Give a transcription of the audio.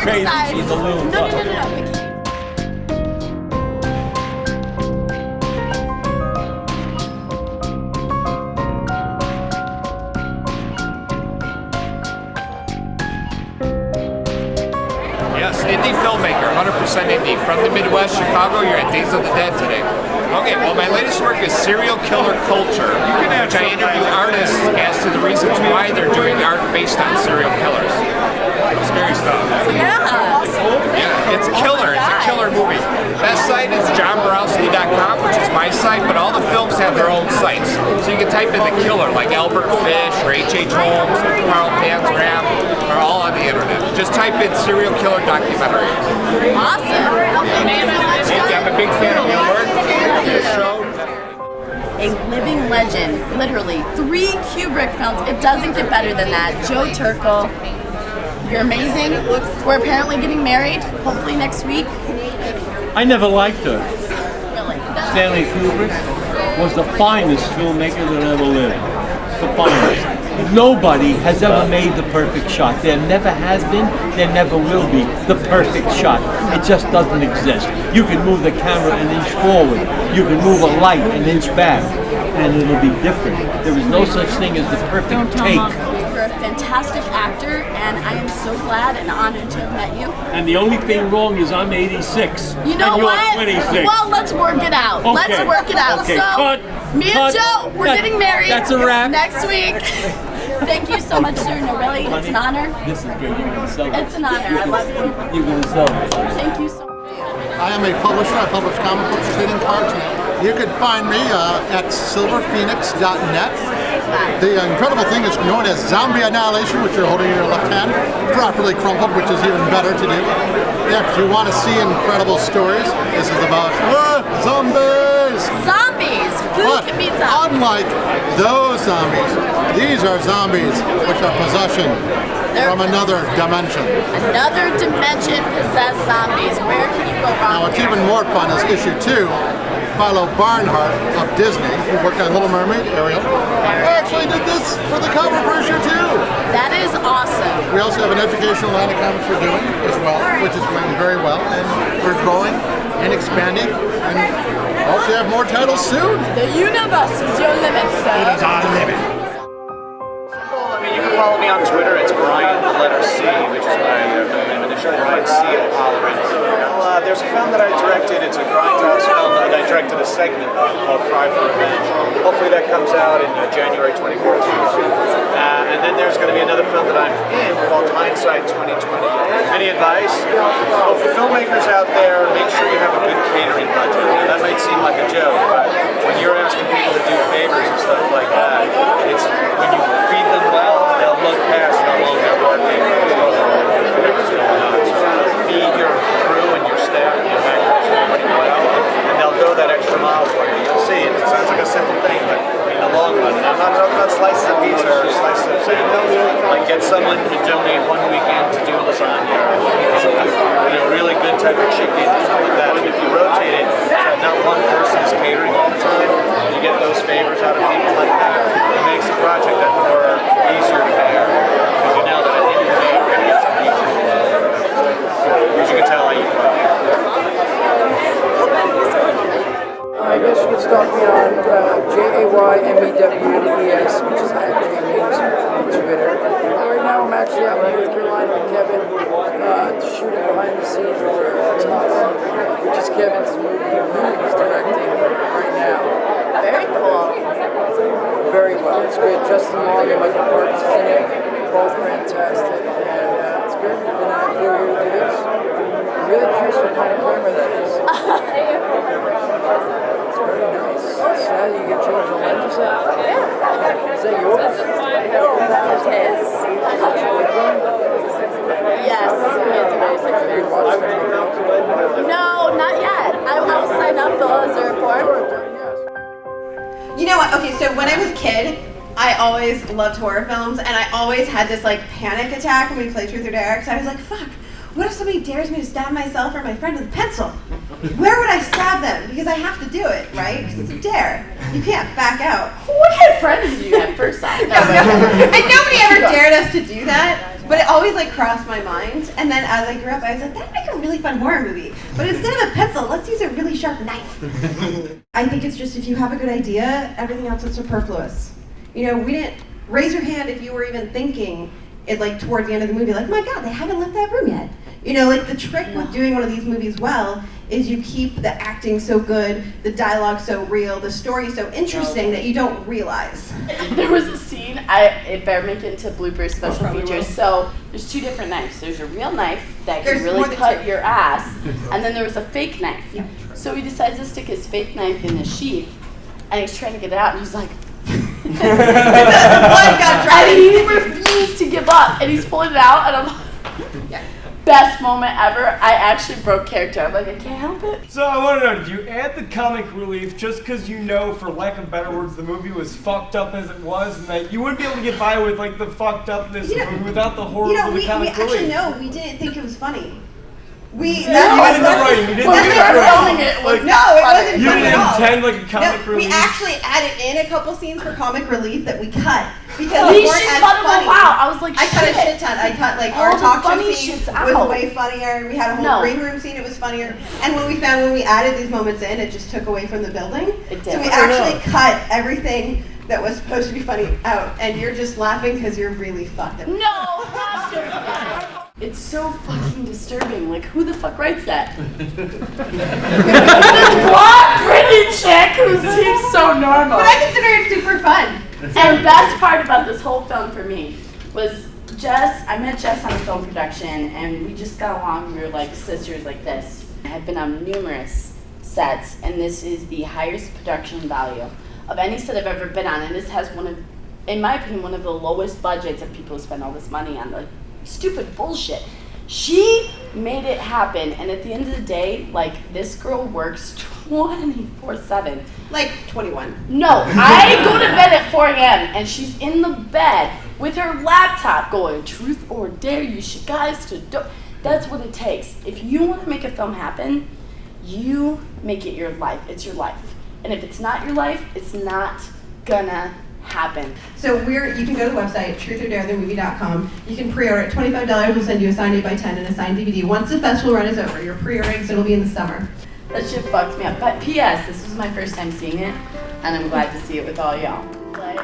crazy. criticize. She's a little No. Yes, indie filmmaker, 100% indie. From the Midwest, Chicago, you're at Days of the Dead today. Okay, well, my latest work is Serial Killer Culture, which I interview artists as to the reasons why they're doing art based on serial killers. Scary stuff. Yeah. Yeah, it's killer. It's a killer movie. Best site is johnborrowski.com, which is my site, but all the films have their own sites. So you can type in the killer, like Albert Fish or H.H. Holmes, Carl Panzram, are all on the internet. Just type in serial killer documentary. Awesome. I'm a big fan of your work. Your show. A living legend, literally 3 Kubrick films. It doesn't get better than that. Joe Turkel, you're amazing. We're apparently getting married, hopefully next week. I never liked her. Really? Stanley Kubrick was the finest filmmaker that ever lived. The finest. Nobody has ever made the perfect shot. There never has been, there never will be the perfect shot. It just doesn't exist. You can move the camera an inch forward. You can move a light an inch back, and it'll be different. There is no such thing as the perfect take. You're a fantastic actor, and I am so glad and honored to have met you. And the only thing wrong is I'm 86. You know and what? You're 26. Well, let's work it out. Okay. Let's work it out. Okay. So, Cut. me and Joe, we're getting married. That's a wrap. Next week. Thank you so much, sir. No, really, it's an honor. This is good. You're going to sell it. It's an honor. I love you. You're going to sell it. Thank you so much. I am a publisher. I publish comic books, trading cards. You can find me at silverphoenix.net. The incredible thing is known as Zombie Annihilation, which you're holding in your left hand, properly crumpled, which is even better to do. If you want to see incredible stories, this is about zombies. Zombies. Who But can beat zombies? unlike those zombies, these are zombies which are possession from another dimension. Another dimension possessed zombies. Where can you go wrong? Now, what's here? even more fun is issue 2. Philo Barnhart of Disney, who worked on Little Mermaid, Ariel, actually did this for the cover for issue 2. That is awesome. We also have an educational line of comics we're doing as well, which is going very well, and we're growing and expanding, and hope to have more titles soon. The universe is your limit, sir. It is our limit. You can follow me on Twitter. It's Brian, the letter C, which is my name initial, Brian C. O'Halloran. There's a film that I directed. It's a Grindhouse film that I directed a segment called Cry for Revenge. Hopefully that comes out in January 2014. And then there's going to be another film that I'm in called Hindsight 2020. Any advice? Well, for filmmakers out there, make sure you have a good catering budget. That might seem like a joke, but when you're asking people to do favors and stuff like that, it's when you feed them well, they'll look past how long they're working and whatever's going on. So feed your crew and your staff and your actors pretty well, and they'll go that extra mile for you. You'll see it. It sounds like a simple thing, but in the long run, and I'm not talking about slices of pizza or slices of steak. Like get someone to donate one weekend to do lasagna or really good type of chicken or something like that. And if you rotate it so that not one person is catering all the time, you get those favors out of people like that. It makes the project that more easier to bear because you know that at the end of the day you're going to get some pizza. As you can tell, I eat well. I guess you can stalk me on JAYMEWES, which is at JMews on Twitter. Right now I'm actually out in North Carolina with Kevin, shooting behind the scenes for Tough, which is Kevin's movie he's directing right now. Very cool. Very well. It's good. Justin Long and Michael Parks is in it. Both fantastic. And it's good. And I flew here to do this. I'm really curious what kind of camera that is. It's very nice. So now you can change the lenses out. Is that yours? No, that was his. Yes, he has a very sexy Have you watched it? No, not yet. I will sign up though. Is there a form? You know what? Okay, so when I was a kid, I always loved horror films, and I always had this like panic attack when we played Truth or Dare. Because I was like, "Fuck! What if somebody dares me to stab myself or my friend with a pencil? Where would I stab them? Because I have to do it, right? Because it's a dare. You can't back out." What kind of friends did you have first off? No. And nobody ever dared us to do that. But it always like crossed my mind. And then as I grew up, I was like, that'd make a really fun horror movie. But instead of a pencil, let's use a really sharp knife. I think it's just if you have a good idea, everything else is superfluous. You know, we didn't raise your hand if you were even thinking it like towards the end of the movie, like, my God, they haven't left that room yet. You know, like the trick with doing one of these movies well is you keep the acting so good, the dialogue so real, the story so interesting that you don't realize. There was a scene, it better make it into bloopers, special features. So there's two different knives. There's a real knife that can really cut your ass, and then there was a fake knife. Yeah. So he decides to stick his fake knife in the sheath, and he's trying to get it out, and he's like, the blood got dry. And he refused to give up, and he's pulling it out, and I'm like, yeah. Best moment ever. I actually broke character. I'm like, I can't help it. So I want to know, did you add the comic relief just because you know, for lack of better words, the movie was fucked up as it was, and that you wouldn't be able to get by with like the fucked upness without the horror of the comic relief? Actually, no, we didn't think it was funny. You didn't writing. You didn't filming it. It wasn't funny at all. You didn't intend like a comic relief. We actually added in a couple scenes for comic relief that we cut because we weren't as funny. Wow, I was like, I cut a shit ton. I cut like our talk show scene was way funnier. We had a whole green room scene. It was funnier. And when we added these moments in, it just took away from the building. It did. So we actually cut everything that was supposed to be funny out, and you're just laughing because you're really fucking. No, it's so fucking disturbing. Like, who the fuck writes that? This blonde, pretty chick who seems so normal. But I consider it super fun. And best part about this whole film for me was Jess. I met Jess on film production, and we just got along. We were like sisters like this. I have been on numerous sets, and this is the highest production value of any set I've ever been on. And this has one of, in my opinion, one of the lowest budgets of people who spend all this money on the stupid bullshit. She made it happen, and at the end of the day, like, this girl works 24/7. Like 21. No, I go to bed at 4 a.m. and she's in the bed with her laptop going, truth or dare, you should guys to do. That's what it takes. If you want to make a film happen, you make it your life. It's your life. And if it's not your life, it's not gonna happen. So you can go to the website, truthordarethemovie.com. You can pre-order it. $25. We'll send you a signed 8x10 and a signed DVD. Once the festival run is over, you're pre-ordering, so it'll be in the summer. That shit fucked me up. But P.S., this was my first time seeing it, and I'm glad to see it with all y'all. Like,